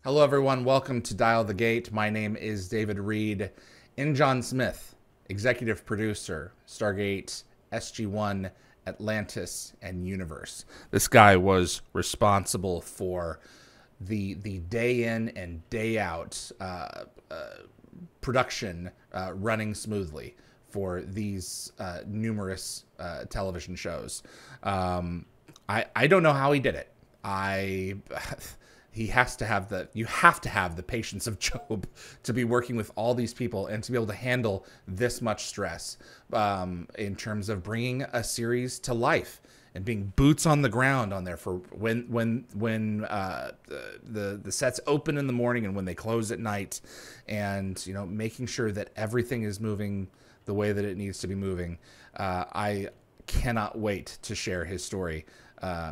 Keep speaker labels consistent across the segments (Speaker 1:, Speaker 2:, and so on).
Speaker 1: Hello, everyone. Welcome to Dial the Gate. My name is David Reed. In John Smith, executive producer, Stargate, SG-1, Atlantis and Universe. This guy was responsible for the day in and day out production running smoothly for these numerous television shows. I don't know how he did it. You have to have the patience of Job to be working with all these people and to be able to handle this much stress in terms of bringing a series to life and being boots on the ground on there for when the sets open in the morning and when they close at night, and making sure that everything is moving the way that it needs to be moving. I cannot wait to share his story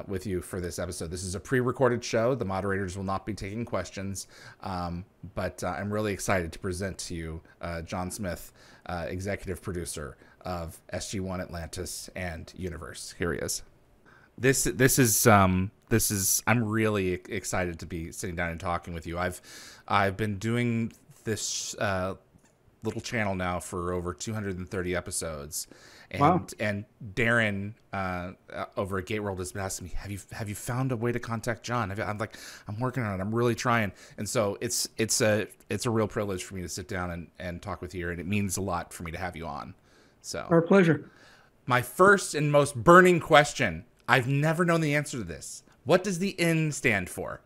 Speaker 1: with you for this episode. This is a pre-recorded show. The moderators will not be taking questions, but I'm really excited to present to you John Smith, executive producer of SG-1, Atlantis and Universe. Here he is. This is I'm really excited to be sitting down and talking with you. I've been doing this little channel now for over 230 episodes. And,
Speaker 2: wow.
Speaker 1: And Darren over at Gate World has been asking me, have you found a way to contact John? I'm like, I'm working on it. I'm really trying. And so it's a real privilege for me to sit down and talk with you, and it means a lot for me to have you on. So
Speaker 2: Our pleasure.
Speaker 1: My first and most burning question, I've never known the answer to this. What does the N stand for?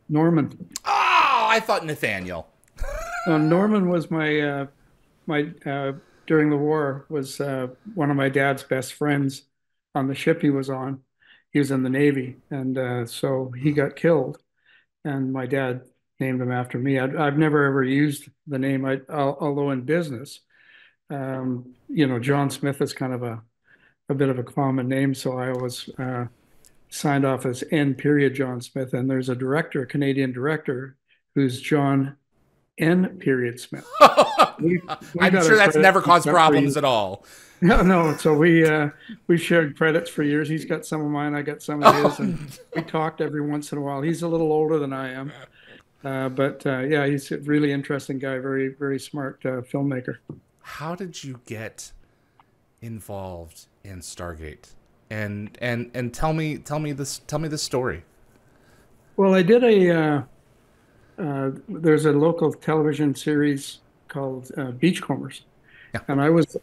Speaker 2: Norman.
Speaker 1: Oh, I thought Nathaniel.
Speaker 2: Norman was my during the war was one of my dad's best friends on the ship he was on. He was in the Navy, and so he got killed, and my dad named him after me. I've never ever used the name, although in business, John Smith is kind of a bit of a common name, so I always signed off as N. John Smith. And there's a director, a Canadian director, who's John N. Smith.
Speaker 1: I'm sure that's never caused problems at all.
Speaker 2: No. So we've shared credits for years. He's got some of mine, I got some of his, and we talked every once in a while. He's a little older than I am, but yeah, he's a really interesting guy, very very smart filmmaker.
Speaker 1: How did you get involved in Stargate? And tell me the story.
Speaker 2: Well, I did there's a local television series called Beachcombers.
Speaker 1: Yeah.
Speaker 2: And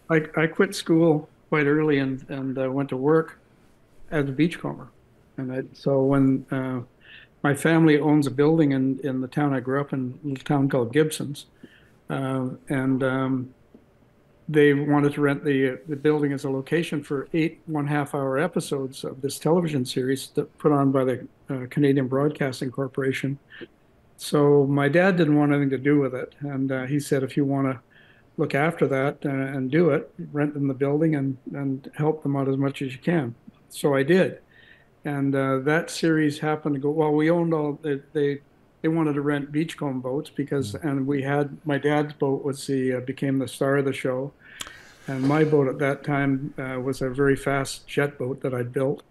Speaker 2: I quit school quite early and went to work as a beachcomber. So when my family owns a building in the town I grew up in, a little town called Gibsons, and they wanted to rent the building as a location for 8 1/2-hour episodes of this television series that put on by the Canadian Broadcasting Corporation. So my dad didn't want anything to do with it, and he said, if you want to look after that and do it, rent them the building and help them out as much as you can. So I did, and that series happened to go well. We owned all they wanted to rent beachcomb boats because, and we had my dad's boat was became the star of the show, and my boat at that time was a very fast jet boat that I'd built,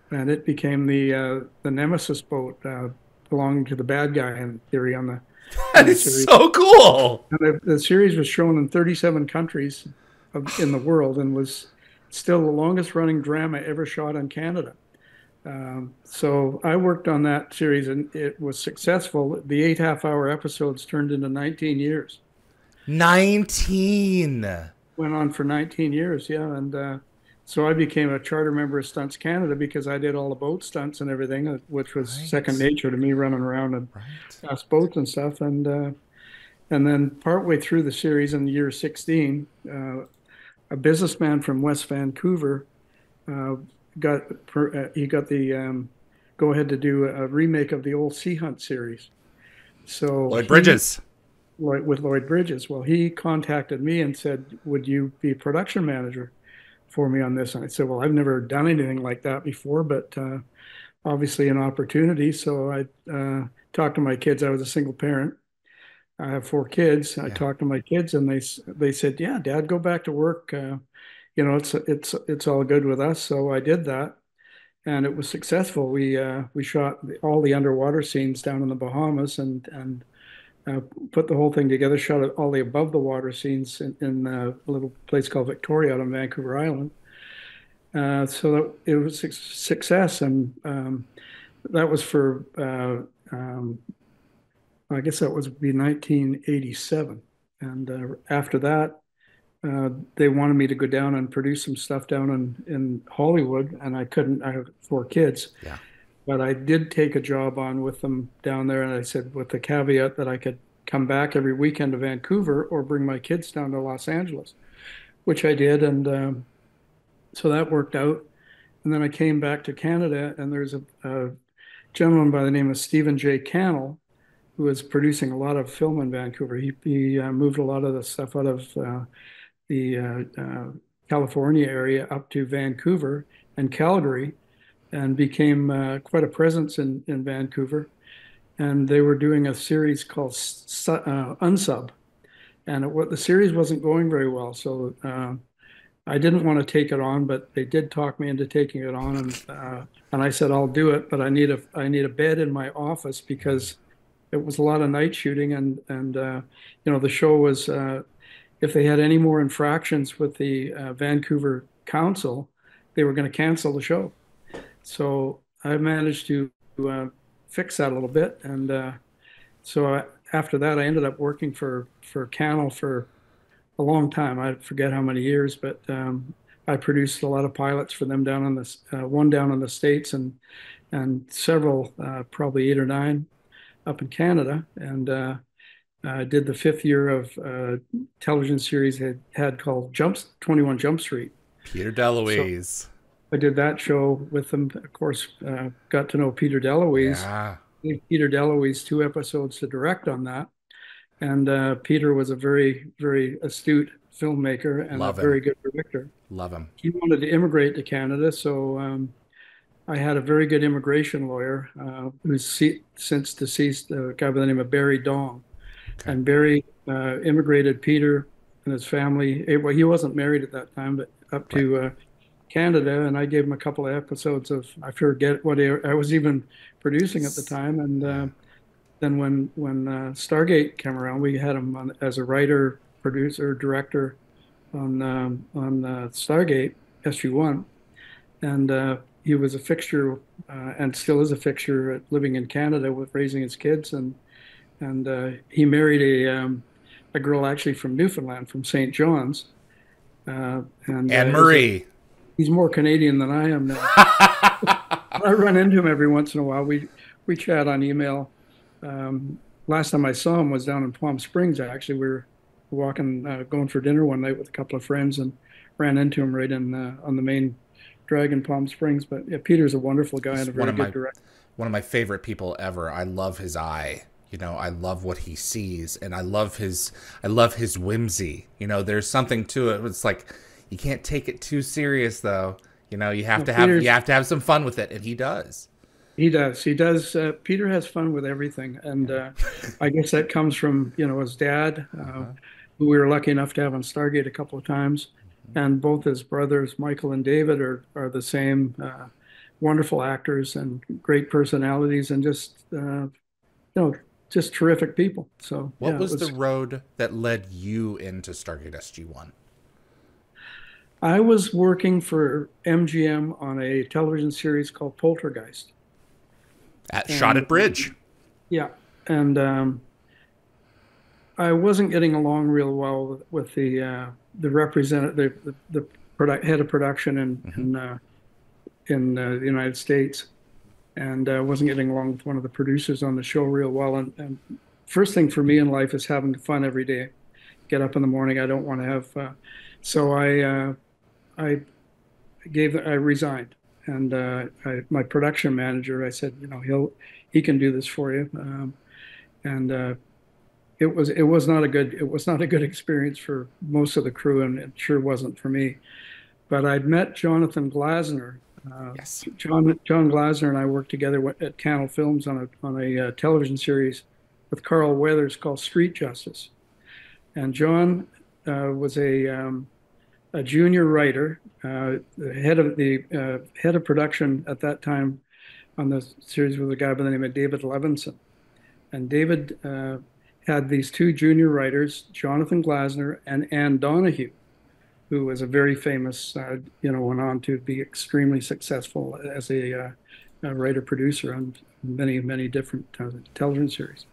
Speaker 2: and it became the Nemesis boat. Belonging to the bad guy in theory on the
Speaker 1: that is series. So cool.
Speaker 2: And the series was shown in 37 countries in the world and was still the longest running drama ever shot in Canada. So I worked on that series and it was successful. The 8 half-hour episodes turned into 19 years.
Speaker 1: 19
Speaker 2: went on for 19 years, yeah. And so I became a charter member of Stunts Canada because I did all the boat stunts and everything, which was second nature to me, running around and fast boats and stuff. And then partway through the series in the year 16, a businessman from West Vancouver got the go ahead to do a remake of the old Sea Hunt series. So
Speaker 1: Lloyd Bridges.
Speaker 2: With Lloyd Bridges. Well, he contacted me and said, would you be production manager for me on this? And I said, well, I've never done anything like that before, but obviously an opportunity. So I talked to my kids. I was a single parent. I have 4 kids. I talked to my kids and they said, yeah, Dad, go back to work. It's all good with us. So I did that. and it was successful. We shot all the underwater scenes down in the Bahamas, and put the whole thing together. Shot all the above the water scenes in a little place called Victoria out on Vancouver Island. So that it was a success, and that was for I guess that was be 1987. And after that, they wanted me to go down and produce some stuff down in Hollywood, and I couldn't. I have 4 kids,
Speaker 1: Yeah.
Speaker 2: but I did take a job on with them down there, and I said with the caveat that I could come back every weekend to Vancouver or bring my kids down to Los Angeles, which I did, and so that worked out. And then I came back to Canada, and there's a gentleman by the name of Stephen J. Cannell who was producing a lot of film in Vancouver. He moved a lot of the stuff out of the California area up to Vancouver and Calgary, and became quite a presence in Vancouver. And they were doing a series called Unsub, and what the series wasn't going very well. So I didn't want to take it on, but they did talk me into taking it on, and I said I'll do it, but I need a bed in my office because it was a lot of night shooting, and the show was if they had any more infractions with the Vancouver Council, they were going to cancel the show. So I managed to fix that a little bit, and after that, I ended up working for Cannell for a long time. I forget how many years, but I produced a lot of pilots for them down on this one down in the States, and several, probably 8 or 9 up in Canada, and I did the 5th year of television series they had called 21 Jump Street.
Speaker 1: Peter DeLuise.
Speaker 2: So I did that show with them. Of course, got to know Peter DeLuise.
Speaker 1: Yeah.
Speaker 2: Gave Peter DeLuise 2 episodes to direct on that. And Peter was a very, very astute filmmaker and
Speaker 1: Love
Speaker 2: a
Speaker 1: him.
Speaker 2: very good director.
Speaker 1: Love him.
Speaker 2: He wanted to immigrate to Canada, so I had a very good immigration lawyer who's since deceased, a guy by the name of Barry Dong.
Speaker 1: Okay.
Speaker 2: And Barry immigrated Peter and his family. Well, he wasn't married at that time, but up to Canada, and I gave him a couple of episodes of, I forget what I was even producing at the time. And then when Stargate came around, we had him on, as a writer, producer, director on Stargate SG-1, and he was a fixture and still is a fixture living in Canada with raising his kids, and he married a girl actually from Newfoundland, from St. John's, and
Speaker 1: Anne Marie.
Speaker 2: He's more Canadian than I am now. I run into him every once in a while. We chat on email. Last time I saw him was down in Palm Springs. Actually, we were walking, going for dinner one night with a couple of friends, and ran into him right in on the main drag in Palm Springs. But yeah, Peter's a wonderful guy and a very good director.
Speaker 1: One of my favorite people ever. I love his eye. I love what he sees, and I love his whimsy. There's something to it. It's like you can't take it too serious, though. You have to have some fun with it, and he does.
Speaker 2: He does. Peter has fun with everything, and I guess that comes from his dad, who we were lucky enough to have on Stargate a couple of times, and both his brothers Michael and David are the same wonderful actors and great personalities, and just terrific people. So
Speaker 1: what was the road that led you into Stargate SG-1?
Speaker 2: I was working for MGM on a television series called Poltergeist.
Speaker 1: Shot at Bridge.
Speaker 2: Yeah, and I wasn't getting along real well with the representative, the head of production in the United States, and wasn't getting along with one of the producers on the show real well. And first thing for me in life is having fun every day. Get up in the morning. I don't want to have. So I resigned, and my production manager, I said, he can do this for you, and it was not a good experience for most of the crew, and it sure wasn't for me. But I'd met Jonathan Glasner.
Speaker 1: Yes.
Speaker 2: John Glasner and I worked together at Cannell Films on a television series with Carl Weathers called Street Justice, and John was a a junior writer, the head of production at that time on the series was a guy by the name of David Levinson. And David had these two junior writers, Jonathan Glasner and Anne Donahue, who was a very famous, went on to be extremely successful as a writer producer on many, many different television series.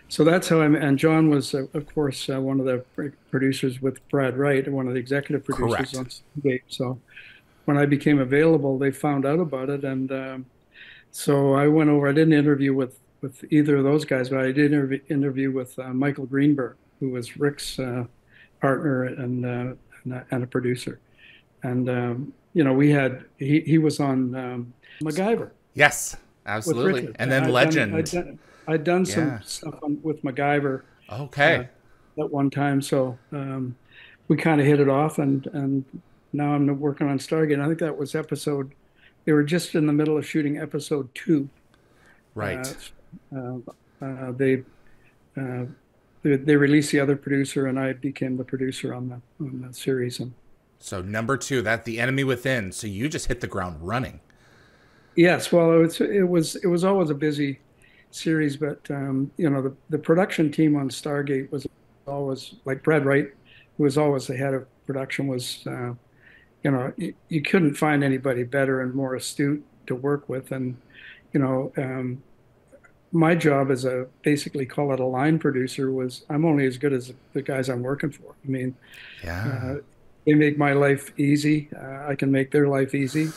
Speaker 2: So that's how and John was, of course, one of the producers with Brad Wright, one of the executive producers
Speaker 1: Correct.
Speaker 2: on Stargate. So when I became available, they found out about it. And so I went over, I didn't interview with either of those guys, but I did interview with Michael Greenberg, who was Rick's partner and a producer. And, he was on MacGyver
Speaker 1: Yes,
Speaker 2: with
Speaker 1: absolutely.
Speaker 2: Richard.
Speaker 1: And then Legend.
Speaker 2: I'd done some
Speaker 1: Yeah.
Speaker 2: stuff with MacGyver uh,
Speaker 1: Okay.
Speaker 2: at one time. So we kind of hit it off, and now I'm working on Stargate. I think that was they were just in the middle of shooting episode 2. Uh,
Speaker 1: Right.
Speaker 2: uh, uh, they, uh, they released the other producer, and I became the producer on the series. And
Speaker 1: So number two, that The Enemy Within. So you just hit the ground running.
Speaker 2: yes, well, it was always a busy series, but the production team on Stargate was always like Brad Wright, who was always the head of production, was you couldn't find anybody better and more astute to work with, and you know my job as a basically call it a line producer was I'm only as good as the guys I'm working for. I mean,
Speaker 1: Yeah.
Speaker 2: uh, they make my life easy. I can make their life easy.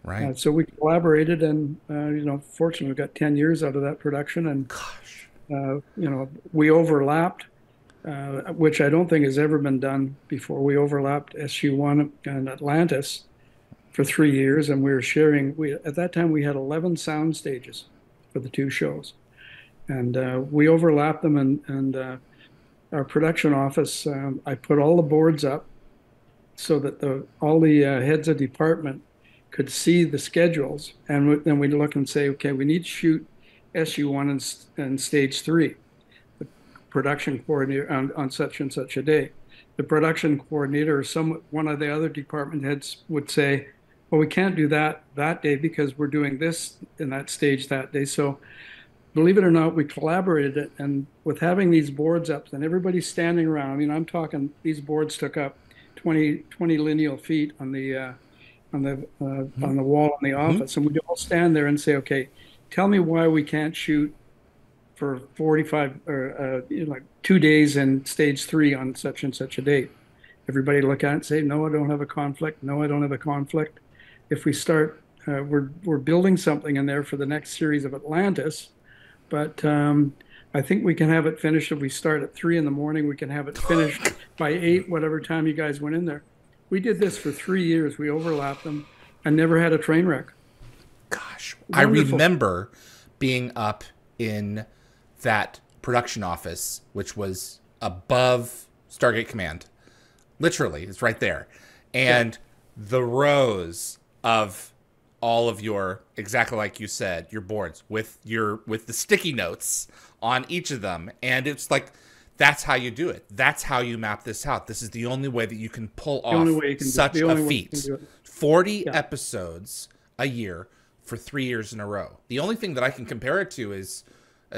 Speaker 1: Right.
Speaker 2: So we collaborated, and fortunately, we got 10 years out of that production, and
Speaker 1: Gosh.
Speaker 2: we overlapped, which I don't think has ever been done before. We overlapped SU1 and Atlantis for 3 years, and we were sharing. We at that time we had 11 sound stages for the two shows, and we overlapped them, and our production office. I put all the boards up so that all the heads of department could see the schedules, and then we'd look and say, okay, we need to shoot SU1 and stage 3. The production coordinator on such and such a day. The production coordinator or one of the other department heads would say, well, we can't do that day because we're doing this in that stage that day. So believe it or not, we collaborated it, and with having these boards up and everybody standing around. I mean, I'm talking these boards took up 20 lineal feet on the wall in the
Speaker 1: Hmm.
Speaker 2: office, and we'd all stand there and say, "Okay, tell me why we can't shoot for 45 or like 2 days in stage 3 on such and such a date." Everybody look at it and say, "No, I don't have a conflict. No, I don't have a conflict." If we start, we're building something in there for the next series of Atlantis, but I think we can have it finished if we start at 3 in the morning. We can have it finished by 8, whatever time you guys went in there. We did this for 3 years. We overlapped them and never had a train wreck.
Speaker 1: Gosh. I
Speaker 2: Wonderful.
Speaker 1: remember being up in that production office, which was above Stargate Command. Literally, it's right there.
Speaker 2: Yeah.
Speaker 1: And the rows of all of your, exactly like you said, your boards with the sticky notes on each of them. And it's like, that's how you do it. That's how you map this out. This is the only way that you can pull
Speaker 2: The only
Speaker 1: off
Speaker 2: way you can do it.
Speaker 1: such
Speaker 2: The
Speaker 1: a
Speaker 2: only way you can
Speaker 1: feat.
Speaker 2: do it.
Speaker 1: 40
Speaker 2: Yeah.
Speaker 1: episodes a year for 3 years in a row. The only thing that I can compare it to is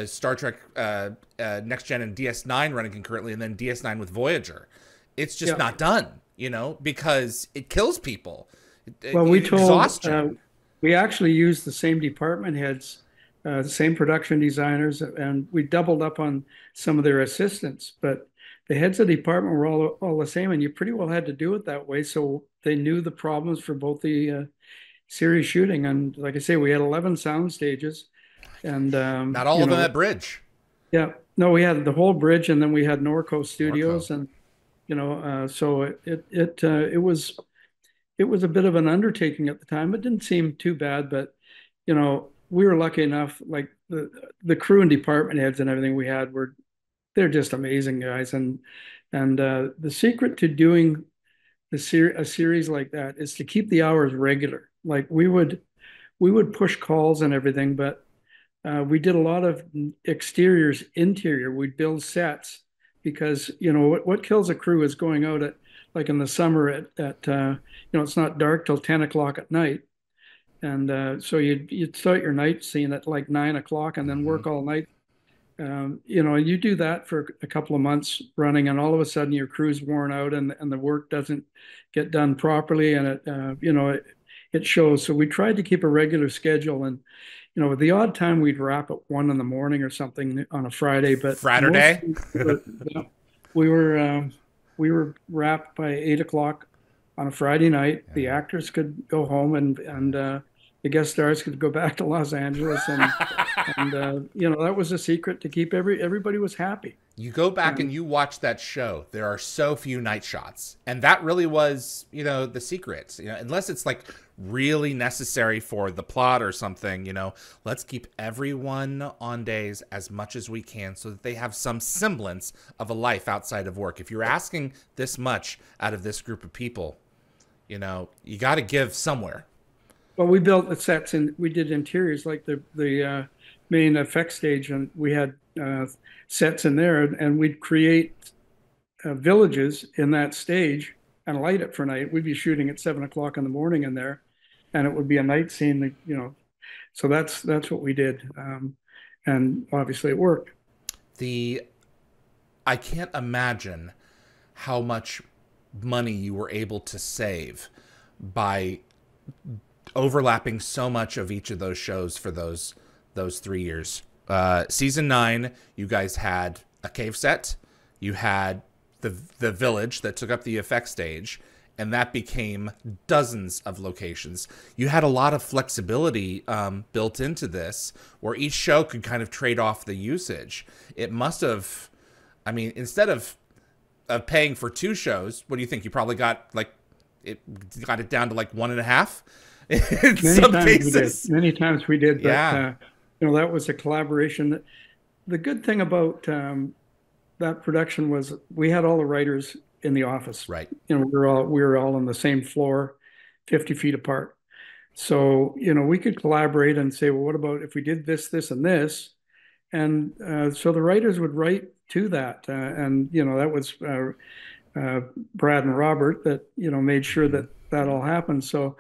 Speaker 1: Star Trek Next Gen and DS9 running concurrently, and then DS9 with Voyager. It's just
Speaker 2: Yeah.
Speaker 1: not done, because it kills people.
Speaker 2: Well,
Speaker 1: Exhaustion.
Speaker 2: we actually used the same department heads, the same production designers, and we doubled up on some of their assistants. But the heads of department were all the same, and you pretty well had to do it that way. So they knew the problems for both the series shooting. And like I say, we had 11 sound stages, and
Speaker 1: Not all of them at Bridge.
Speaker 2: yeah, no, we had the whole bridge, and then we had Norco
Speaker 1: Norco.
Speaker 2: Studios, and so it was a bit of an undertaking at the time. It didn't seem too bad, but we were lucky enough. Like the crew and department heads and everything we had they're just amazing guys. And the secret to doing a series like that is to keep the hours regular. Like we would push calls and everything, but we did a lot of exteriors, interior. We'd build sets because what kills a crew is going out at like in the summer at it's not dark till 10 o'clock at night. And so you'd start your night scene at like 9 o'clock and then
Speaker 1: Hmm.
Speaker 2: work all night. You do that for a couple of months running, and all of a sudden your crew's worn out, and the work doesn't get done properly, and it shows. So we tried to keep a regular schedule, and with the odd time we'd wrap at 1 in the morning or something on a Friday, but
Speaker 1: Fraturday.
Speaker 2: mostly yeah, we were we were wrapped by 8 o'clock on a Friday night. The actors could go home, and the guest stars could go back to Los Angeles, and that was a secret to keep everybody was happy.
Speaker 1: You go back
Speaker 2: And
Speaker 1: and you watch that show, there are so few night shots. And that really was, the secret. Unless it's like really necessary for the plot or something, let's keep everyone on days as much as we can so that they have some semblance of a life outside of work. If you're asking this much out of this group of people, you got to give somewhere.
Speaker 2: well, we built the sets and we did interiors like the main effect stage, and we had sets in there, and we'd create villages in that stage and light it for night. We'd be shooting at 7 o'clock in the morning in there, and it would be a night scene. So that's what we did, and obviously it worked.
Speaker 1: The I can't imagine how much money you were able to save by overlapping so much of each of those shows for those 3 years. Season 9, you guys had a cave set, you had the village that took up the effect stage, and that became dozens of locations. You had a lot of flexibility built into this, where each show could kind of trade off the usage. It must have, I mean, instead of paying for two shows, what do you think? You probably got it down to like one and a half in
Speaker 2: Many
Speaker 1: some
Speaker 2: times we did.
Speaker 1: cases.
Speaker 2: Many times we did, but
Speaker 1: Yeah,
Speaker 2: that was a collaboration. The good thing about that production was we had all the writers in the office.
Speaker 1: right.
Speaker 2: We were all on the same floor, 50 feet apart. So we could collaborate and say, well, what about if we did this, this, and this? And so the writers would write to that, and that was Brad and Robert that made sure
Speaker 1: Hmm.
Speaker 2: that that all happened. So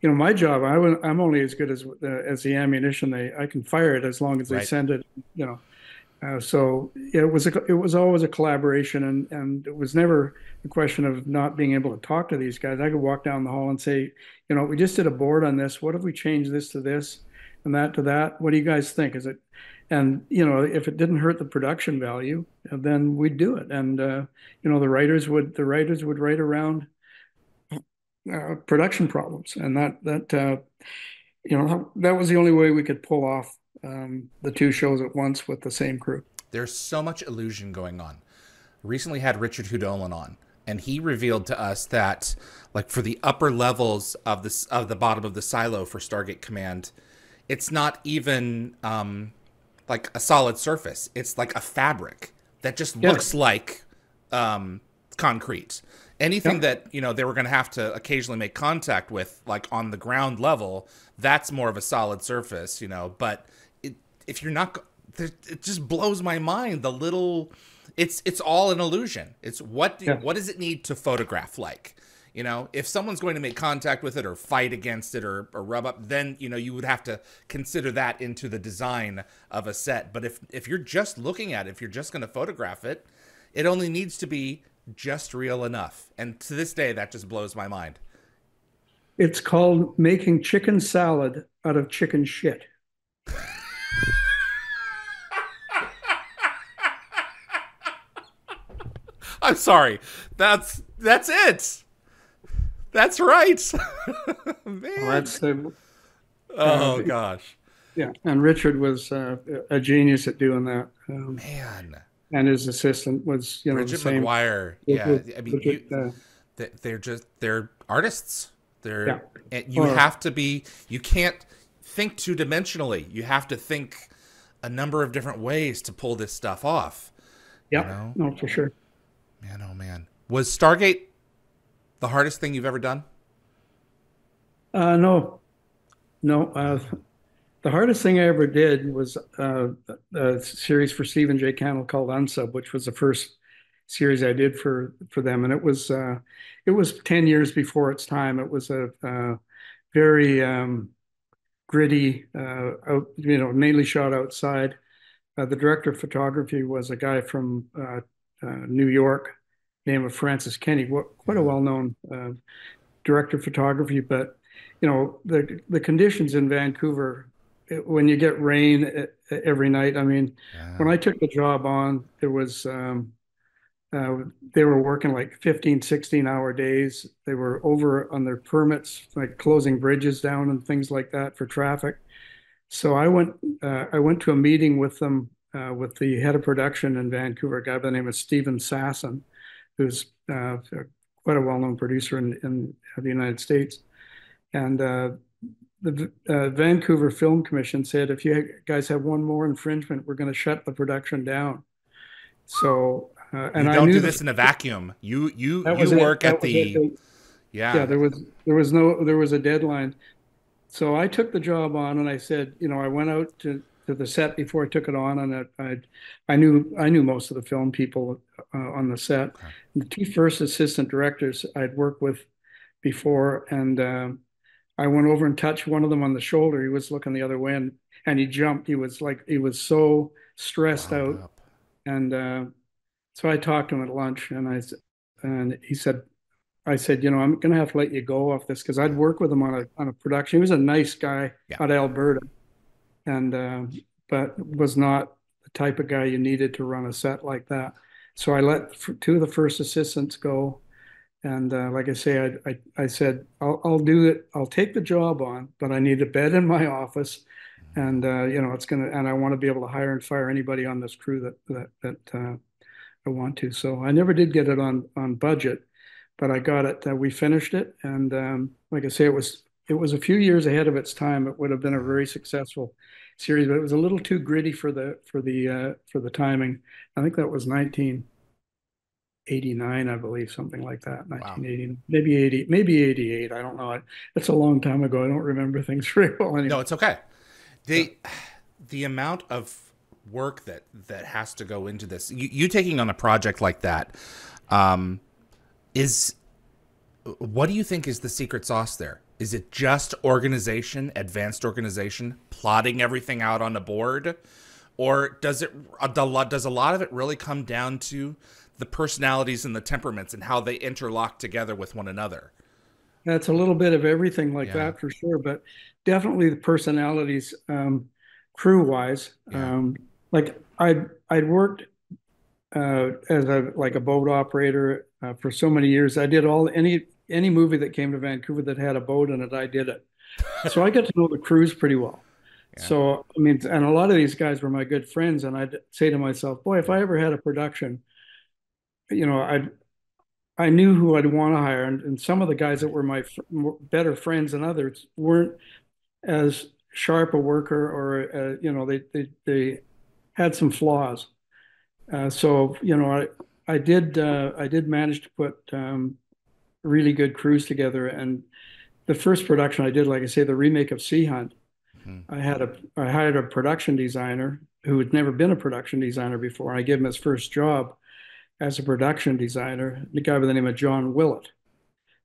Speaker 2: my job, I'm only as good as the ammunition I can fire it as long as they
Speaker 1: Right.
Speaker 2: send it. So it was always a collaboration, and it was never a question of not being able to talk to these guys. I could walk down the hall and say, we just did a board on this. What if we change this to this and that to that? What do you guys think? Is it? And if it didn't hurt the production value, then we'd do it. And the writers would write around production problems, and that was the only way we could pull off the two shows at once with the same crew.
Speaker 1: There's so much illusion going on. Recently had Richard Hudolin on, and he revealed to us that, like, for the upper levels of the bottom of the silo for Stargate Command, it's not even like a solid surface. It's like a fabric that just
Speaker 2: Yeah,
Speaker 1: looks like concrete. Anything
Speaker 2: yeah.
Speaker 1: that they were going to have to occasionally make contact with, like on the ground level, that's more of a solid surface. But if you're not, it just blows my mind. The little, it's all an illusion. It's
Speaker 2: Yeah.
Speaker 1: what does it need to photograph like? If someone's going to make contact with it or fight against it or rub up, then you would have to consider that into the design of a set. But if you're just looking at it, if you're just going to photograph it, it only needs to be just real enough. And to this day, that just blows my mind.
Speaker 2: It's called making chicken salad out of chicken shit.
Speaker 1: I'm sorry. That's it. That's right.
Speaker 2: Well,
Speaker 1: Man.
Speaker 2: that's the
Speaker 1: Oh gosh.
Speaker 2: yeah. And Richard was a genius at doing that,
Speaker 1: Man.
Speaker 2: and his assistant was the
Speaker 1: Bridget
Speaker 2: same.
Speaker 1: McGuire. Yeah.
Speaker 2: Richard,
Speaker 1: I mean,
Speaker 2: Richard,
Speaker 1: they're artists.
Speaker 2: yeah.
Speaker 1: And you
Speaker 2: Or
Speaker 1: have to be, you can't think two dimensionally. You have to think a number of different ways to pull this stuff off. You
Speaker 2: yeah.
Speaker 1: know,
Speaker 2: No, for sure.
Speaker 1: man, oh man. Was Stargate the hardest thing you've ever done?
Speaker 2: No, no. The hardest thing I ever did was a series for Stephen J. Cannell called Unsub, which was the first series I did for them, and it was 10 years before its time. It was a very gritty, mainly shot outside. The director of photography was a guy from New York, named Francis Kenny, quite a
Speaker 1: Yeah.
Speaker 2: well-known director of photography. But the conditions in Vancouver, when you get rain every night. I mean, when
Speaker 1: Yeah.
Speaker 2: I took the job on, there was they were working like 15, 16-hour days. They were over on their permits, like closing bridges down and things like that for traffic. So I went to a meeting with them, with the head of production in Vancouver, a guy by the name of Stephen Sasson, who's quite a well-known producer in the United States. And the Vancouver Film Commission said, if you guys have one more infringement, we're going to shut the production down. So,
Speaker 1: You
Speaker 2: and I
Speaker 1: don't
Speaker 2: knew
Speaker 1: do
Speaker 2: the
Speaker 1: this in a vacuum.
Speaker 2: that
Speaker 1: You
Speaker 2: was it.
Speaker 1: work at
Speaker 2: That was
Speaker 1: the
Speaker 2: it. Yeah,
Speaker 1: yeah.
Speaker 2: there was a deadline. So I took the job on, and I said, I went out to the set before I took it on, and I knew most of the film people on the set.
Speaker 1: Okay.
Speaker 2: The two first assistant directors I'd worked with before, and I went over and touched one of them on the shoulder. He was looking the other way, and he jumped. He was so stressed
Speaker 1: Wound
Speaker 2: out,
Speaker 1: up.
Speaker 2: and so I talked to him at lunch, and he said, I said, I'm going to have to let you go off this because I'd
Speaker 1: Yeah.
Speaker 2: worked with him on a production. He was a nice guy
Speaker 1: Yeah.
Speaker 2: out of Alberta, and but was not the type of guy you needed to run a set like that. So I let two of the first assistants go, and like I say, I said I'll do it. I'll take the job on, but I need a bed in my office, and and I want to be able to hire and fire anybody on this crew that I want to. So I never did get it on budget, but I got it. We finished it, and like I say, it was a few years ahead of its time. It would have been a
Speaker 1: Yeah.
Speaker 2: very successful series, but it was a little too gritty for the timing. I think that was 1989, I believe, something like that.
Speaker 1: Wow.
Speaker 2: 1980, maybe 80, maybe 88. I don't know. It's a long time ago. I don't remember things very well
Speaker 1: No,
Speaker 2: anymore.
Speaker 1: it's okay.
Speaker 2: Yeah.
Speaker 1: The amount of work that has to go into this, you taking on a project like that, um, is what do you think is the secret sauce there? Is it just organization, advanced organization, plotting everything out on a board, or does a lot of it really come down to the personalities and the temperaments and how they interlock together with one another?
Speaker 2: That's a little bit of everything like
Speaker 1: Yeah.
Speaker 2: that for sure, but definitely the personalities, crew wise.
Speaker 1: Yeah.
Speaker 2: Like I'd worked as a boat operator for so many years. I did any movie that came to Vancouver that had a boat in it. I did it, so I got to know the crews pretty well.
Speaker 1: Yeah.
Speaker 2: So I mean, and a lot of these guys were my good friends, and I'd say to myself, "Boy, if I ever had a production, I knew who I'd want to hire." And some of the guys that
Speaker 1: Right.
Speaker 2: were my better friends than others weren't as sharp a worker, or they had some flaws. So I did manage to put really good crews together. And the first production I did, like I say, the remake of Sea Hunt,
Speaker 1: Mhm.
Speaker 2: I hired a production designer who had never been a production designer before. I gave him his first job as a production designer, the guy by the name of John Willett.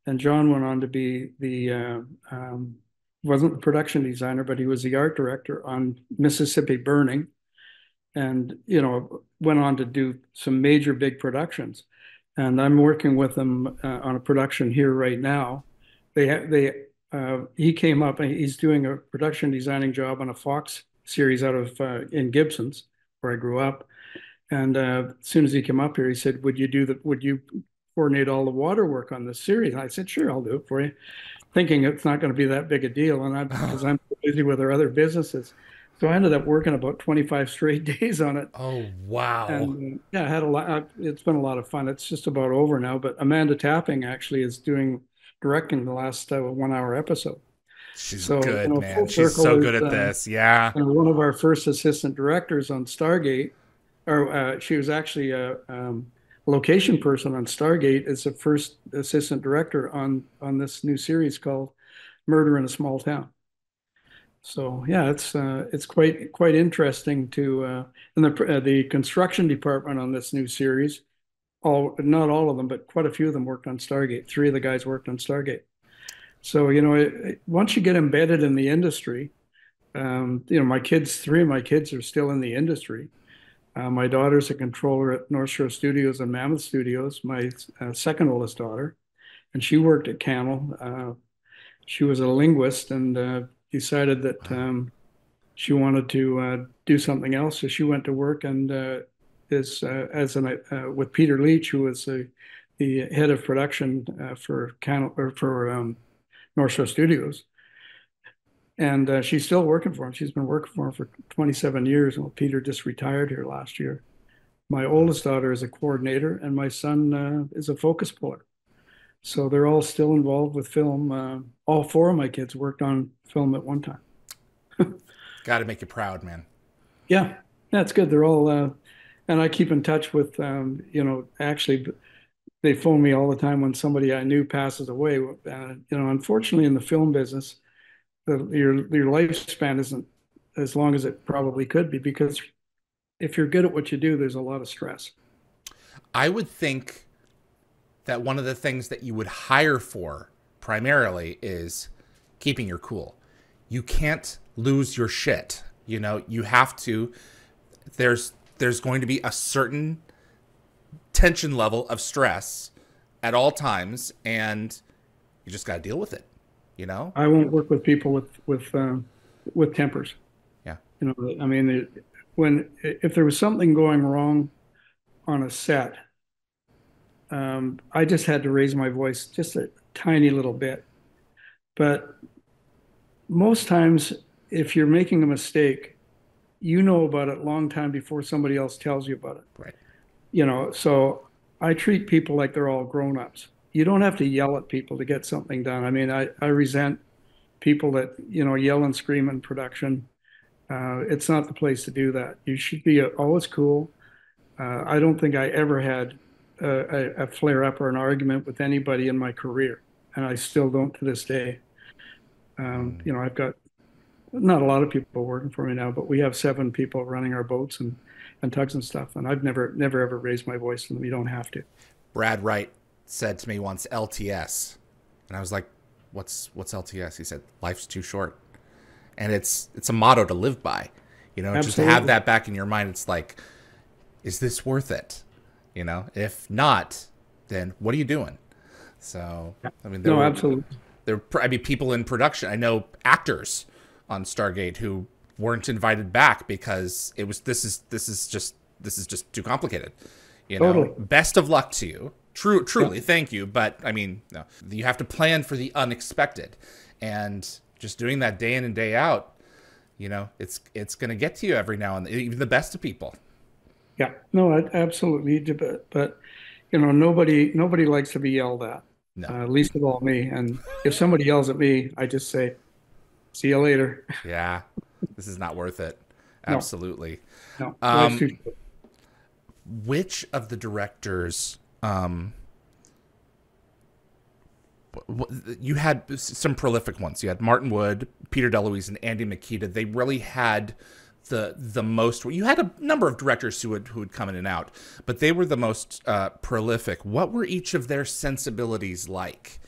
Speaker 2: And John went on to be wasn't the production designer, but he was the art director on Mississippi Burning, and went on to do some major big productions. And I'm working with them on a production here right now. He came up and he's doing a production designing job on a Fox series out of in Gibsons, where I grew up. And as soon as he came up here, he said, would you coordinate all the water work on this series?" And I said, "Sure, I'll do it for you," thinking it's not going to be that big a deal. And because I'm busy with our other businesses. So I ended up working about 25 straight days on it.
Speaker 1: Oh, wow.
Speaker 2: And yeah, I had a lot. It's been a lot of fun. It's just about over now, but Amanda Tapping actually is directing the last 1 hour episode.
Speaker 1: She's
Speaker 2: So,
Speaker 1: good, man.
Speaker 2: Full
Speaker 1: She's
Speaker 2: Circle
Speaker 1: so
Speaker 2: is
Speaker 1: good at this. Yeah.
Speaker 2: one of our first assistant directors on Stargate, or she was actually a location person on Stargate, is the first assistant director on this new series called Murder in a Small Town. So yeah, it's quite interesting to and the construction department on this new series. not all of them, but quite a few of them worked on Stargate. Three of the guys worked on Stargate. So, once you get embedded in the industry, three of my kids are still in the industry. My daughter's a controller at North Shore Studios and Mammoth Studios, my second oldest daughter, and she worked at Camel. She was a linguist and decided that she wanted to do something else. So she went to work and is with Peter Leach, who was the head of production for Camel or for North Shore Studios. And she's still working for him. She's been working for him for 27 years. Well, Peter just retired here last year. My oldest daughter is a coordinator, and my son is a focus puller. So they're all still involved with film. All four of my kids worked on film at one time.
Speaker 1: Got to make you proud, man.
Speaker 2: Yeah, that's good. They're all, and I keep in touch with, actually, they phone me all the time when somebody I knew passes away. Unfortunately, in the film business, your lifespan isn't as long as it probably could be, because if you're good at what you do, there's a lot of stress.
Speaker 1: I would think that one of the things that you would hire for primarily is keeping your cool. You can't lose your shit. You have to, there's going to be a certain tension level of stress at all times, and you just got to deal with it.
Speaker 2: I won't work with people with tempers.
Speaker 1: Yeah.
Speaker 2: I mean, if there was something going wrong on a set, I just had to raise my voice just a tiny little bit. But most times, if you're making a mistake, you know about it a long time before somebody else tells you about it.
Speaker 1: Right.
Speaker 2: So I treat people like they're all grown-ups. You don't have to yell at people to get something done. I mean, I resent people that, yell and scream in production. It's not the place to do that. You should be always cool. I don't think I ever had a flare up or an argument with anybody in my career, and I still don't to this day. I've got not a lot of people working for me now, but we have 7 people running our boats and tugs and stuff, and I've never ever raised my voice to them. You don't have to.
Speaker 1: Brad Wright said to me once, LTS, and I was like, what's LTS? He said, life's too short. And it's a motto to live by,
Speaker 2: Absolutely.
Speaker 1: Just to have that back in your mind. It's like, is this worth it? If not, then what are you doing? So, I mean,
Speaker 2: absolutely.
Speaker 1: People in production. I know actors on Stargate who weren't invited back because this is just too complicated.
Speaker 2: Totally.
Speaker 1: Best of luck to you. Truly, thank you. But I mean, no, you have to plan for the unexpected, and just doing that day in and day out, it's going to get to you every now and then, even the best of people.
Speaker 2: Yeah, no, absolutely. But nobody likes to be yelled at.
Speaker 1: No.
Speaker 2: Least of all me. And if somebody yells at me, I just say, "See you later."
Speaker 1: Yeah, this is not worth it.
Speaker 2: No.
Speaker 1: Absolutely.
Speaker 2: No. Life's too short.
Speaker 1: Which of the directors? You had some prolific ones. You had Martin Wood, Peter DeLuise, and Andy Makita. They really had the most. You had a number of directors who would come in and out, but they were the most prolific. What were each of their sensibilities like?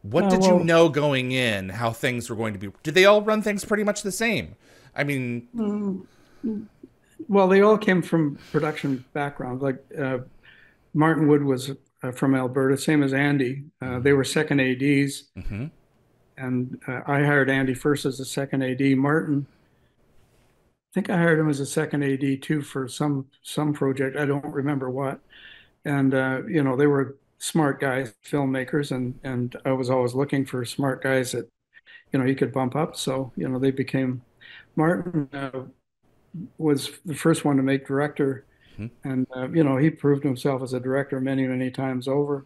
Speaker 1: What did you know going in how things were going to be? Did they all run things pretty much the same? I mean,
Speaker 2: well, they all came from production backgrounds. Like Martin Wood was from Alberta, same as Andy. They were second ADs, and I hired Andy first as a second AD. Martin, I think I hired him as a second AD too for some project. I don't remember what. And they were smart guys, filmmakers, and I was always looking for smart guys that he could bump up. So they became. Martin was the first one to make director. And, he proved himself as a director many, many times over.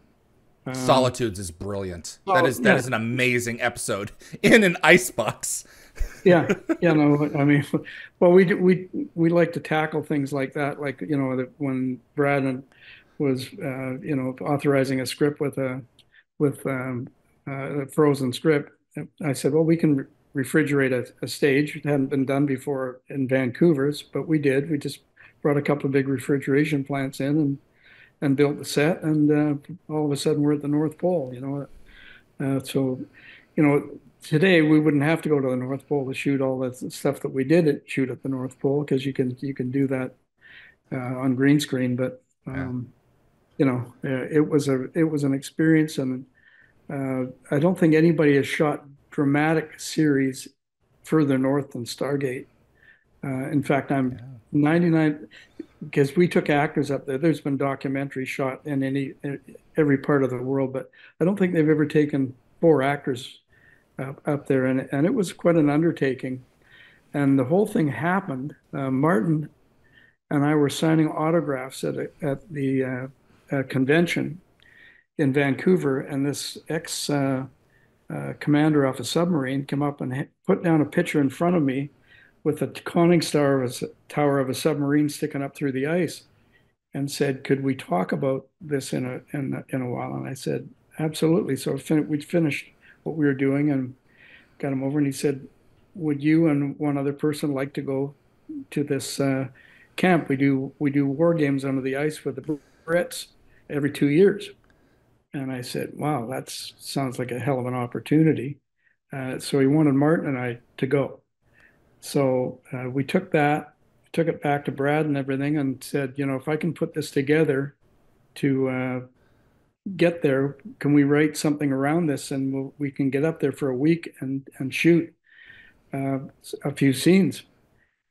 Speaker 1: Solitudes is brilliant. That is an amazing episode in an icebox.
Speaker 2: Yeah. No, I mean, well, we like to tackle things like that. Like, when Brad was, authorizing a script with a frozen script, I said, well, we can refrigerate a stage. It hadn't been done before in Vancouver's, but we did. We just brought a couple of big refrigeration plants in and built the set, and all of a sudden we're at the North Pole. So today we wouldn't have to go to the North Pole to shoot all the stuff that we did shoot at the North Pole, because you can do that on green screen. But
Speaker 1: Yeah.
Speaker 2: it was an experience, and I don't think anybody has shot dramatic series further north than Stargate. In fact, I'm
Speaker 1: Yeah.
Speaker 2: 99, because we took actors up there. There's been documentaries shot in every part of the world, but I don't think they've ever taken 4 actors up there, and it was quite an undertaking. And the whole thing happened. Martin and I were signing autographs at the convention in Vancouver, and this ex commander off a submarine came up and put down a picture in front of me with a conning tower of a submarine sticking up through the ice, and said, "Could we talk about this in a while?" And I said, "Absolutely." So we finished what we were doing and got him over, and he said, "Would you and one other person like to go to this camp? We do war games under the ice with the Brits every 2 years." And I said, "Wow, that sounds like a hell of an opportunity." So he wanted Martin and I to go. So we took it back to Brad and everything, and said, if I can put this together to get there, can we write something around this, and we can get up there for a week and shoot uh, a few scenes.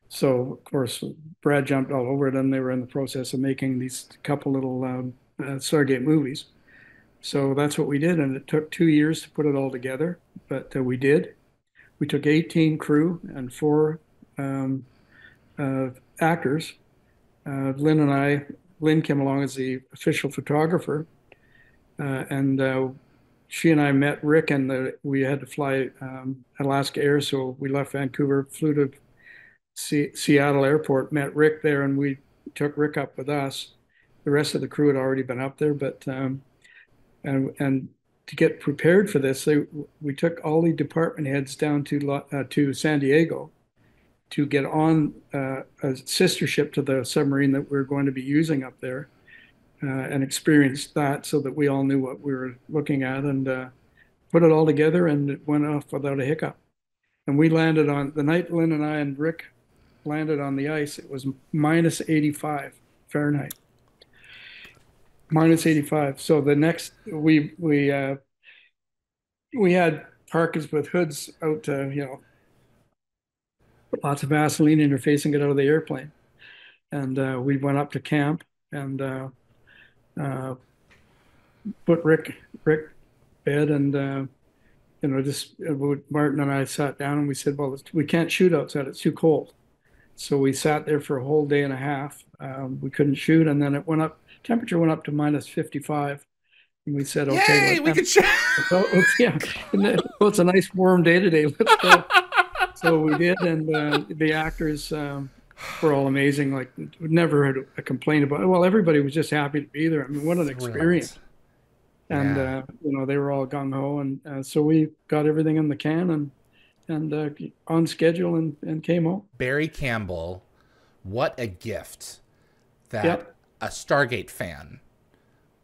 Speaker 2: So of course, Brad jumped all over it, and they were in the process of making these couple little Stargate movies. So that's what we did, and it took 2 years to put it all together, but we did. We took 18 crew and 4 um, actors. Lynn came along as the official photographer, and she and I met Rick, and we had to fly Alaska Air, so we left Vancouver, flew to Seattle Airport, met Rick there, and we took Rick up with us. The rest of the crew had already been up there, but and to get prepared for this, we took all the department heads down to San Diego to get on a sister ship to the submarine that we are going to be using up there, and experience that, so that we all knew what we were looking at, and put it all together, and it went off without a hiccup. And we landed on the night Lynn and I and Rick landed on the ice. It was minus 85 Fahrenheit. Minus 85. So the next we had parkas with hoods out to, put lots of Vaseline in your face and get out of the airplane. And we went up to camp, and uh, put Rick bed, and just Martin and I sat down, and we said, well, we can't shoot outside, it's too cold. So we sat there for a whole day and a half. We couldn't shoot, and then temperature went up to minus 55. And we said, okay,
Speaker 1: Yay, we could shoot.
Speaker 2: yeah, well, it's a nice warm day today. Let's go. So we did, and the actors were all amazing. Like, never had a complaint about it. Well, everybody was just happy to be there. I mean, what an experience. And
Speaker 1: Yeah.
Speaker 2: they were all gung ho, and so we got everything in the can, and on schedule, and came home.
Speaker 1: Barry Campbell, what a gift that
Speaker 2: Yep,
Speaker 1: a Stargate fan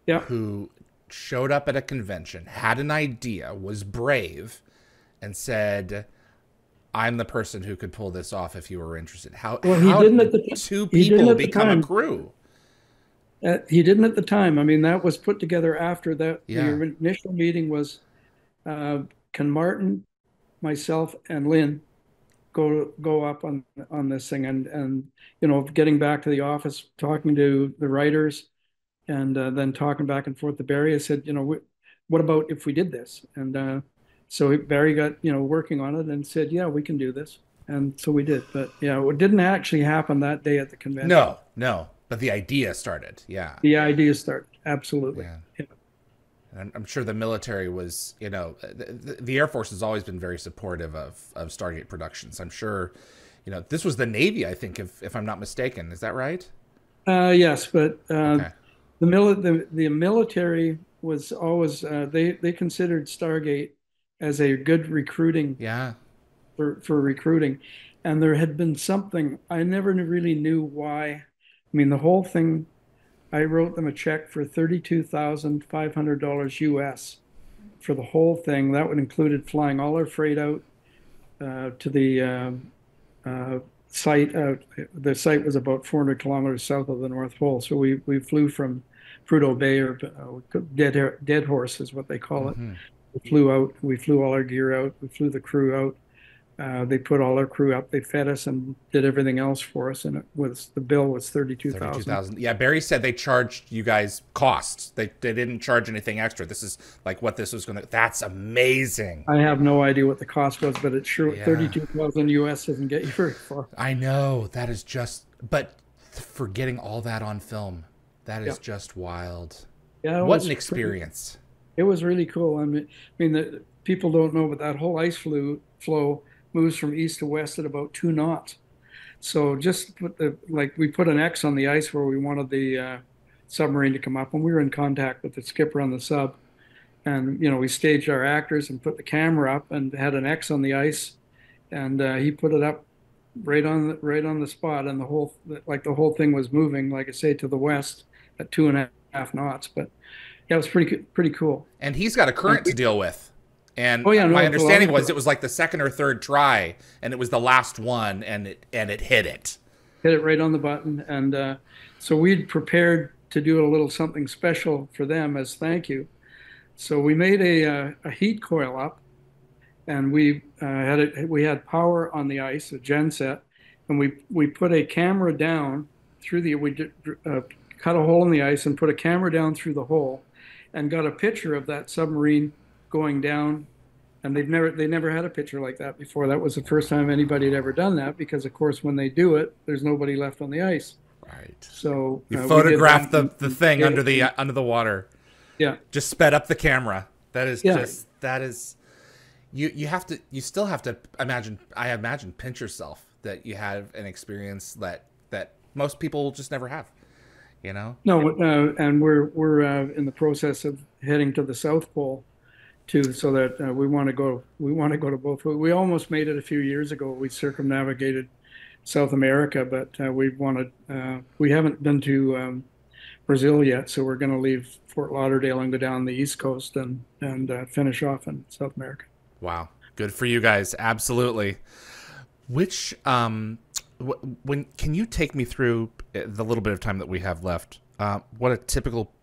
Speaker 2: yep.
Speaker 1: who showed up at a convention, had an idea, was brave, and said, "I'm the person who could pull this off if you were interested."
Speaker 2: Well,
Speaker 1: How did two
Speaker 2: he didn't
Speaker 1: people
Speaker 2: at the
Speaker 1: become a
Speaker 2: time.
Speaker 1: crew?
Speaker 2: He didn't at the time. I mean, that was put together after that.
Speaker 1: Yeah.
Speaker 2: The initial meeting was, can Martin, myself, and Lynn go up on this thing, and getting back to the office, talking to the writers, and then talking back and forth to Barry. I said, what about if we did this? And so Barry got working on it and said, yeah, we can do this. And so we did. But yeah, it didn't actually happen that day at the convention.
Speaker 1: No, no, but the idea started. Yeah.
Speaker 2: The idea started. Absolutely.
Speaker 1: Yeah.
Speaker 2: Yeah.
Speaker 1: And I'm sure the military was, the Air Force has always been very supportive of Stargate productions. I'm sure, this was the Navy, I think, if I'm not mistaken. Is that right?
Speaker 2: Yes, but
Speaker 1: Okay.
Speaker 2: the military was always, they considered Stargate as a good recruiting
Speaker 1: Yeah.
Speaker 2: for recruiting, and there had been something I never really knew why. I mean, the whole thing I wrote them a check for $32,500 US for the whole thing. That would included flying all our freight out to the uh, site. The site was about 400 kilometers south of the North Pole. So we flew from Prudhoe Bay, or Dead Horse is what they call it.
Speaker 1: Mm-hmm.
Speaker 2: We flew out. We flew all our gear out. We flew the crew out. They put all our crew up. They fed us and did everything else for us, and the bill was 32,000.
Speaker 1: Yeah, Barry said they charged you guys costs. They didn't charge anything extra. This is like what this was going to. That's amazing.
Speaker 2: I have no idea what the cost was, but it's sure
Speaker 1: Yeah.
Speaker 2: 32,000 US doesn't get you very far.
Speaker 1: I know that is just, but for getting all that on film, that is just wild.
Speaker 2: Yeah,
Speaker 1: What an experience.
Speaker 2: It was really cool. I mean, the people don't know, but that whole flow moves from east to west at about 2 knots. So just we put an X on the ice where we wanted the submarine to come up, and we were in contact with the skipper on the sub. And we staged our actors and put the camera up and had an X on the ice, and he put it up right on the spot, and the whole thing was moving, like I say, to the west at 2.5 knots. But yeah, it was pretty cool.
Speaker 1: And he's got a current to deal with. And
Speaker 2: Oh yeah, no,
Speaker 1: my
Speaker 2: it's a
Speaker 1: understanding
Speaker 2: lot.
Speaker 1: was it was like the second or third try, and it was the last one, and it hit it.
Speaker 2: Hit it right on the button. And so we'd prepared to do a little something special for them as thank you. So we made a heat coil up, and we had power on the ice, a genset, and we put a camera down through cut a hole in the ice and put a camera down through the hole, and got a picture of that submarine going down. And they never had a picture like that before. That was the first time anybody had ever done that, because of course when they do it, there's nobody left on the ice.
Speaker 1: Right.
Speaker 2: So
Speaker 1: you photographed the thing under the water.
Speaker 2: Yeah.
Speaker 1: Just sped up the camera. That is you still have to imagine. I imagine pinch yourself that you have an experience that most people just never have.
Speaker 2: No, and we're in the process of heading to the South Pole too, so that we want to go to both. We almost made it a few years ago. We circumnavigated South America, but we haven't been to Brazil yet, so we're going to leave Fort Lauderdale and go down the East Coast and finish off in South America.
Speaker 1: Wow, good for you guys. Absolutely. Which when can you take me through the little bit of time that we have left? What a typical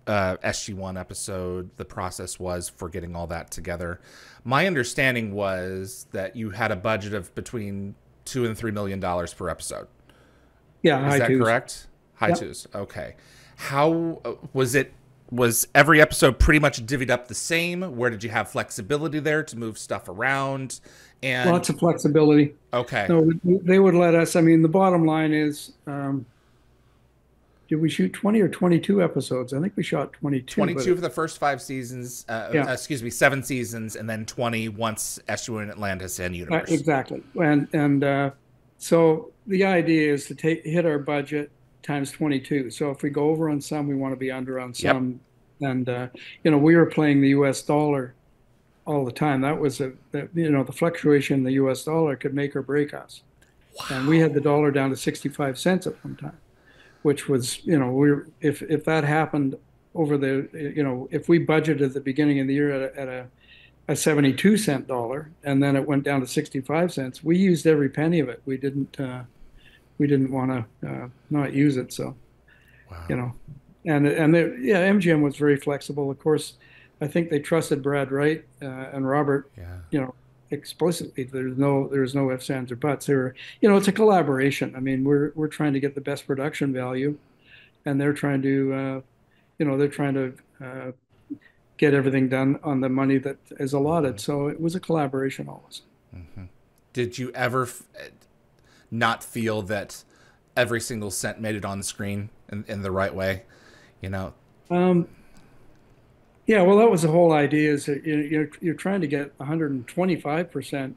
Speaker 1: SG1 episode, the process was for getting all that together. My understanding was that you had a budget of between $2 and $3 million per episode.
Speaker 2: Yeah,
Speaker 1: is that correct? High twos. Okay. How was it? Was every episode pretty much divvied up the same? Where did you have flexibility there to move stuff around? And
Speaker 2: lots of flexibility.
Speaker 1: Okay.
Speaker 2: No, they would let us. I mean, the bottom line is, did we shoot 20 or 22 episodes? I think we shot 22.
Speaker 1: 22 for the first 5 seasons. Excuse me, 7 seasons, and then 20 once SG1 Atlantis and Universe.
Speaker 2: Exactly. And so the idea is to hit our budget times 22. So if we go over on some, we want to be under on some. Yep. And we were playing the U.S. dollar all the time. That was the fluctuation in the U.S. dollar could make or break us. Wow. And we had the dollar down to 65 cents at one time, which was, if that happened over if we budgeted at the beginning of the year at a 72-cent dollar, and then it went down to 65 cents, we used every penny of it. We didn't want to not use it. So,
Speaker 1: wow.
Speaker 2: MGM was very flexible. Of course, I think they trusted Brad Wright and Robert.
Speaker 1: Yeah.
Speaker 2: Explicitly. There's no ifs, ands, or buts. It's a collaboration. I mean, we're trying to get the best production value, and they're trying to, get everything done on the money that is allotted. So it was a collaboration always.
Speaker 1: Mm-hmm. Did you ever not feel that every single cent made it on the screen in the right way?
Speaker 2: Yeah, well, that was the whole idea. Is that you're trying to get 125%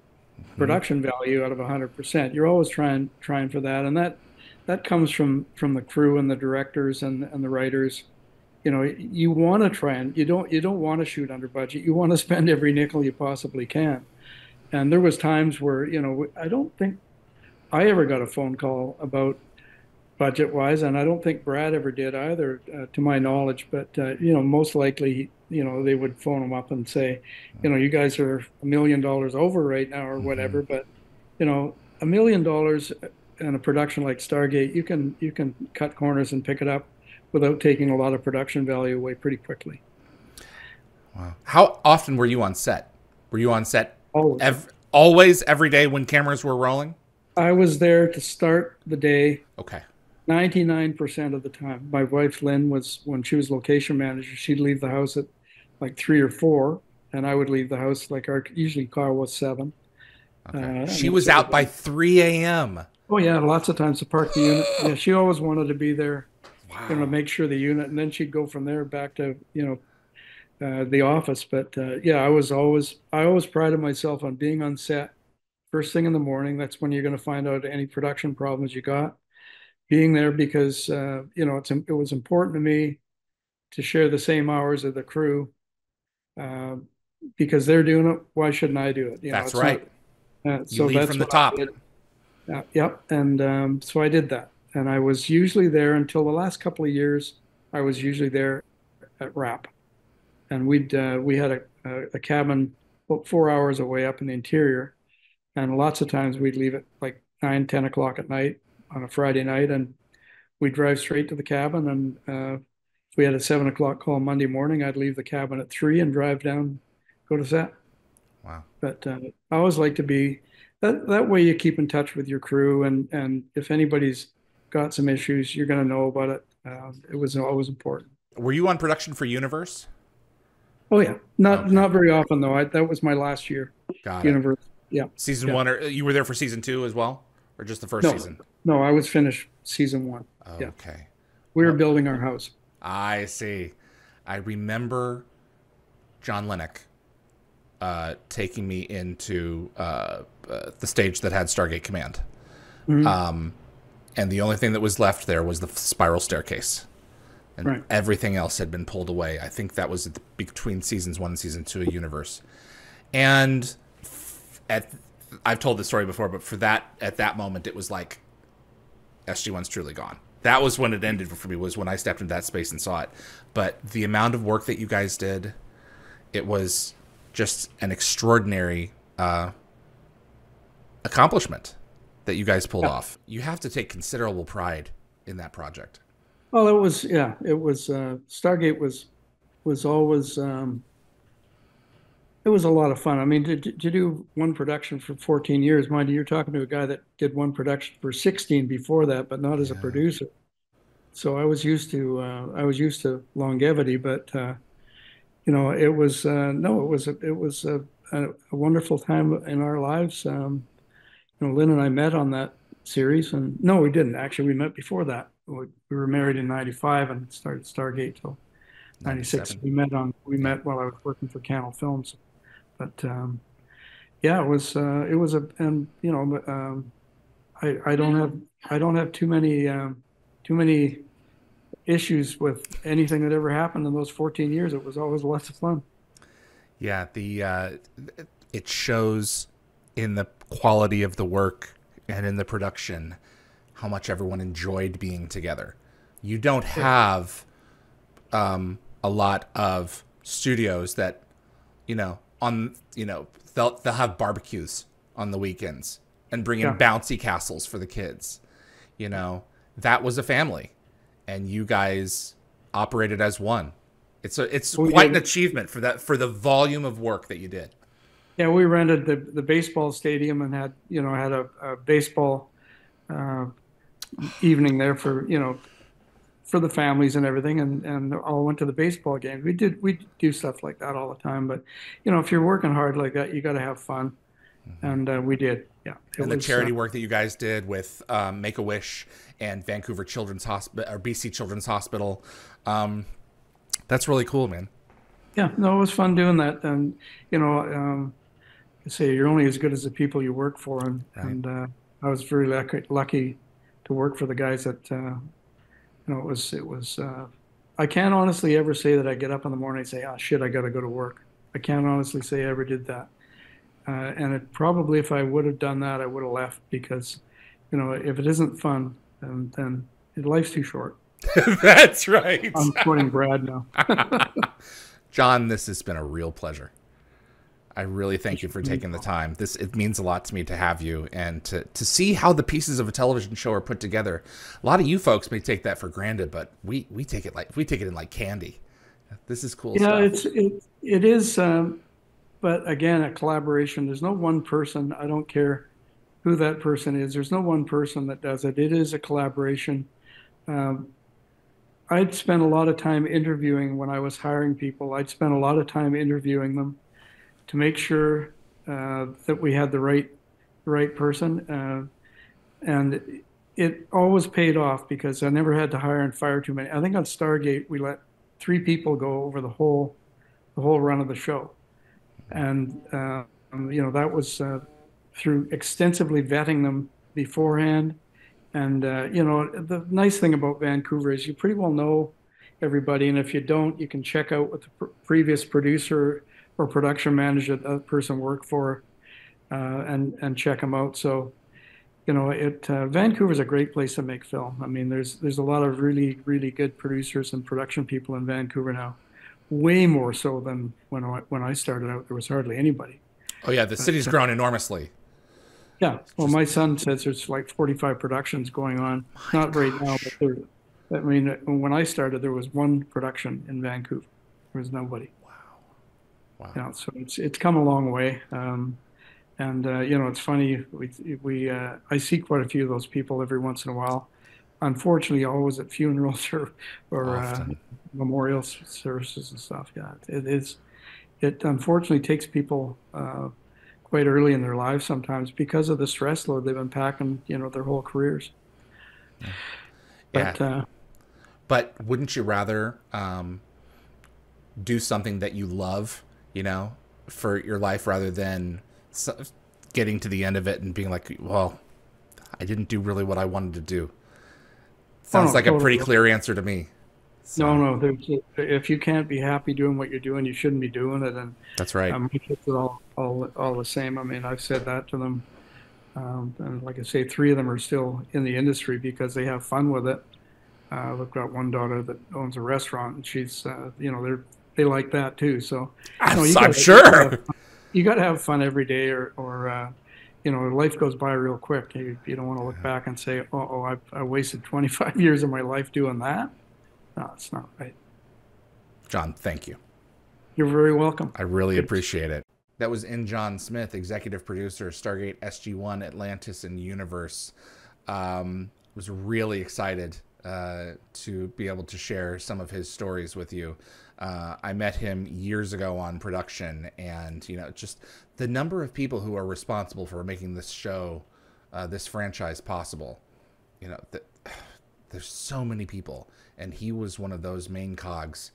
Speaker 2: production value out of 100%. You're always trying for that, and that comes from the crew and the directors and the writers. You want to try, and you don't want to shoot under budget. You want to spend every nickel you possibly can. And there was times where I don't think I ever got a phone call about budget wise, and I don't think Brad ever did either, to my knowledge. But most likely, they would phone him up and say, you guys are $1 million over right now or
Speaker 1: Mm-hmm.
Speaker 2: whatever. But $1 million in a production like Stargate, you can cut corners and pick it up without taking a lot of production value away pretty quickly.
Speaker 1: Wow. How often were you on set? Were you on set
Speaker 2: Always.
Speaker 1: always every day when cameras were rolling?
Speaker 2: I was there to start the day
Speaker 1: Okay.
Speaker 2: 99% of the time. My wife Lynn was, when she was location manager, she'd leave the house at like 3 or 4, and I would leave the house like our usually car was 7.
Speaker 1: Okay.
Speaker 2: And
Speaker 1: She
Speaker 2: that's
Speaker 1: was
Speaker 2: what we
Speaker 1: out by
Speaker 2: did.
Speaker 1: 3 a.m.
Speaker 2: Oh yeah, lots of times to park the unit. Yeah, she always wanted to be there, to
Speaker 1: Wow.
Speaker 2: make sure the unit, and then she'd go from there back to the office. But yeah, I always prided myself on being on set first thing in the morning. That's when you're going to find out any production problems you got. Being there because it was important to me to share the same hours of the crew, uh, because they're doing it. Why shouldn't I do it?
Speaker 1: That's
Speaker 2: It's not.
Speaker 1: right. You
Speaker 2: So
Speaker 1: lead
Speaker 2: that's
Speaker 1: from the
Speaker 2: what I
Speaker 1: top.
Speaker 2: did. Yep. And so I did that, and I was usually there until the last couple of years. I was usually there at wrap, and we had a cabin about 4 hours away up in the interior, and lots of times we'd leave at like 9, 10 o'clock at night on a Friday night, and we'd drive straight to the cabin. And if we had a 7 o'clock call Monday morning, I'd leave the cabin at 3 and drive down, go to set.
Speaker 1: Wow.
Speaker 2: But I always like to be that way. You keep in touch with your crew, and if anybody's got some issues, you're going to know about it. It was always important.
Speaker 1: Were you on production for Universe?
Speaker 2: Oh yeah, not
Speaker 1: Okay.
Speaker 2: not very often though. That was my last year.
Speaker 1: Got it.
Speaker 2: University. Yeah,
Speaker 1: Season
Speaker 2: yeah.
Speaker 1: one, or you were there for season two as well? Or just the first
Speaker 2: No,
Speaker 1: season?
Speaker 2: no, I was finished season 1. Yeah,
Speaker 1: Okay.
Speaker 2: we were
Speaker 1: Well,
Speaker 2: building our house.
Speaker 1: I see. I remember John Lennox taking me into the stage that had Stargate Command.
Speaker 2: Hmm.
Speaker 1: Um, and the only thing that was left there was the spiral staircase. And
Speaker 2: Right.
Speaker 1: everything else had been pulled away. I think that was between seasons 1 and season 2 of Universe. And at I've told this story before, but at that moment, it was like SG1's truly gone. That was when it ended for me, was when I stepped into that space and saw it. But the amount of work that you guys did, it was just an extraordinary accomplishment that you guys pulled
Speaker 2: Yeah.
Speaker 1: off. You have to take considerable pride in that project.
Speaker 2: Well, it was Stargate was always it was a lot of fun. I mean, to do one production for 14 years, mind you, you're talking to a guy that did one production for 16 before that, but not as a
Speaker 1: Yeah.
Speaker 2: producer. So I was used to longevity, but it was no, it was a wonderful time in our lives. Lynn and I met on that series, and no, we didn't actually. We met before that. We were married in '95 and started Stargate till '96.
Speaker 1: 97.
Speaker 2: We
Speaker 1: Yeah.
Speaker 2: met while I was working for Cannell Films. But yeah, it was and I don't have too many issues with anything that ever happened in those 14 years. It was always lots of fun.
Speaker 1: Yeah, it shows in the quality of the work and in the production how much everyone enjoyed being together. You don't
Speaker 2: Yeah,
Speaker 1: have a lot of studios that they'll have barbecues on the weekends and bring in
Speaker 2: yeah,
Speaker 1: bouncy castles for the kids. That was a family, and you guys operated as one. It's
Speaker 2: we
Speaker 1: quite an
Speaker 2: did.
Speaker 1: achievement for the volume of work that you did.
Speaker 2: Yeah, we rented the baseball stadium and had a baseball uh, evening there for the families and everything, and all went to the baseball games. We do stuff like that all the time, but if you're working hard like that, you got to have fun, and we did. Yeah, it
Speaker 1: And the
Speaker 2: was.
Speaker 1: charity work that you guys did with Make a Wish and Vancouver Children's Hospital or BC Children's Hospital, that's really cool, man.
Speaker 2: Yeah, no, it was fun doing that, and I say you're only as good as the people you work for, and
Speaker 1: Right.
Speaker 2: and I was very lucky to work for the guys that it was. I can't honestly ever say that I get up in the morning and say, "Oh shit, I got to go to work." I can't honestly say I ever did that. And it probably, if I would have done that, I would have left because, if it isn't fun, then life's too short.
Speaker 1: That's right.
Speaker 2: I'm quoting Brad now.
Speaker 1: John, this has been a real pleasure. I really thank you for taking the time. It means a lot to me to have you and to see how the pieces of a television show are put together. A lot of you folks may take that for granted, but we take it in like candy. This is cool
Speaker 2: Yeah,
Speaker 1: stuff.
Speaker 2: it is, but again, a collaboration. There's no one person. I don't care who that person is. There's no one person that does it. It is a collaboration. Um, I'd spent a lot of time interviewing when I was hiring people. I'd spent a lot of time interviewing them to make sure that we had the right person, and it always paid off because I never had to hire and fire too many. I think on Stargate we let 3 people go over the whole run of the show, and that was through extensively vetting them beforehand. And the nice thing about Vancouver is you pretty well know everybody, and if you don't, you can check out what the previous producer or production manager that person worked for, and check them out. So Vancouver's a great place to make film. I mean, there's a lot of really really good producers and production people in Vancouver now, way more so than when I started out. There was hardly anybody.
Speaker 1: Oh yeah, the city's grown enormously.
Speaker 2: Yeah, well, my son says there's like 45 productions going on. Not right now, but I mean, when I started, there was one production in Vancouver. There was nobody.
Speaker 1: Wow.
Speaker 2: Yeah, so it's come a long way. And it's funny. I see quite a few of those people every once in a while. Unfortunately, always at funerals or memorial services and stuff. Yeah, it unfortunately takes people quite early in their lives sometimes because of the stress load they've been packing, their whole careers.
Speaker 1: Yeah. But wouldn't you rather do something that you love, for your life rather than getting to the end of it and being like, well, I didn't do really what I wanted to do? Sounds like totally. A pretty clear answer to me.
Speaker 2: So. No. If you can't be happy doing what you're doing, you shouldn't be doing it. And
Speaker 1: that's right.
Speaker 2: My kids are all the same. I mean, I've said that to them. And like I say, 3 of them are still in the industry because they have fun with it. We've got one daughter that owns a restaurant, and she's, they like that too. So
Speaker 1: I'm sure
Speaker 2: you got to have fun every day, or life goes by real quick. You don't want to look back and say, I wasted 25 years of my life doing that. No, it's not right.
Speaker 1: John, thank you.
Speaker 2: You're very welcome.
Speaker 1: I really appreciate it. That was John Smith, executive producer, Stargate SG-1, Atlantis and Universe. Was really excited to be able to share some of his stories with you. I met him years ago on production, and just the number of people who are responsible for making this show, this franchise possible. There's so many people, and he was one of those main cogs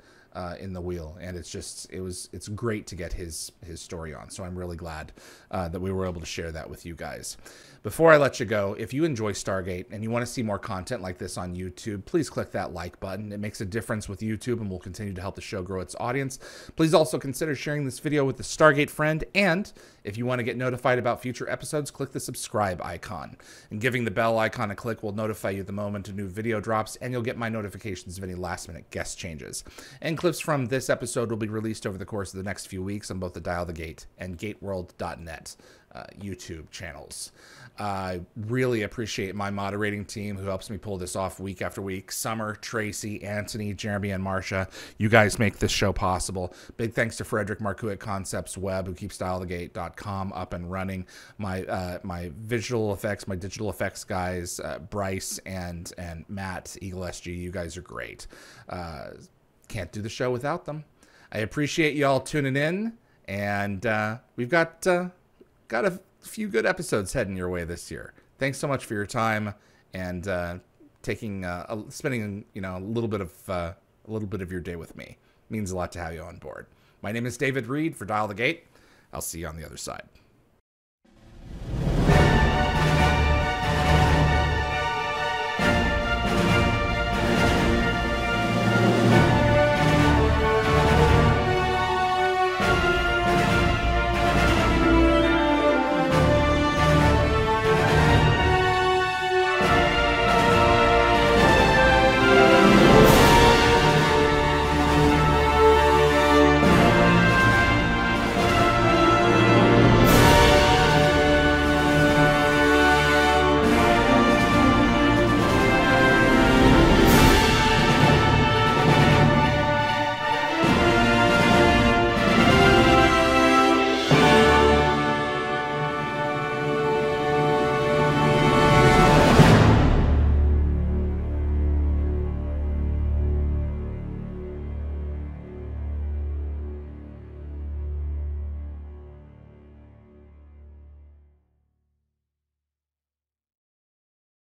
Speaker 1: in the wheel, and it's great to get his story on. So I'm really glad that we were able to share that with you guys. Before I let you go, if you enjoy Stargate and you want to see more content like this on YouTube, please click that like button. It makes a difference with YouTube and will continue to help the show grow its audience. Please also consider sharing this video with a Stargate friend, and if you want to get notified about future episodes, click the subscribe icon. And giving the bell icon a click will notify you the moment a new video drops, and you'll get my notifications of any last-minute guest changes. And clips from this episode will be released over the course of the next few weeks on both the Dial the Gate and GateWorld.net YouTube channels. I really appreciate my moderating team who helps me pull this off week after week. Summer, Tracy, Anthony, Jeremy, and Marcia. You guys make this show possible. Big thanks to Frederick Marcoux at Concepts Web, who keeps dialthegate.com up and running. My visual effects, my digital effects guys, Bryce and Matt, Eagle SG. You guys are great. Can't do the show without them. I appreciate you all tuning in, and we've got a few good episodes heading your way this year. Thanks so much for your time and spending a little bit of your day with me. It means a lot to have you on board. My name is David Reed for Dial the Gate. I'll see you on the other side.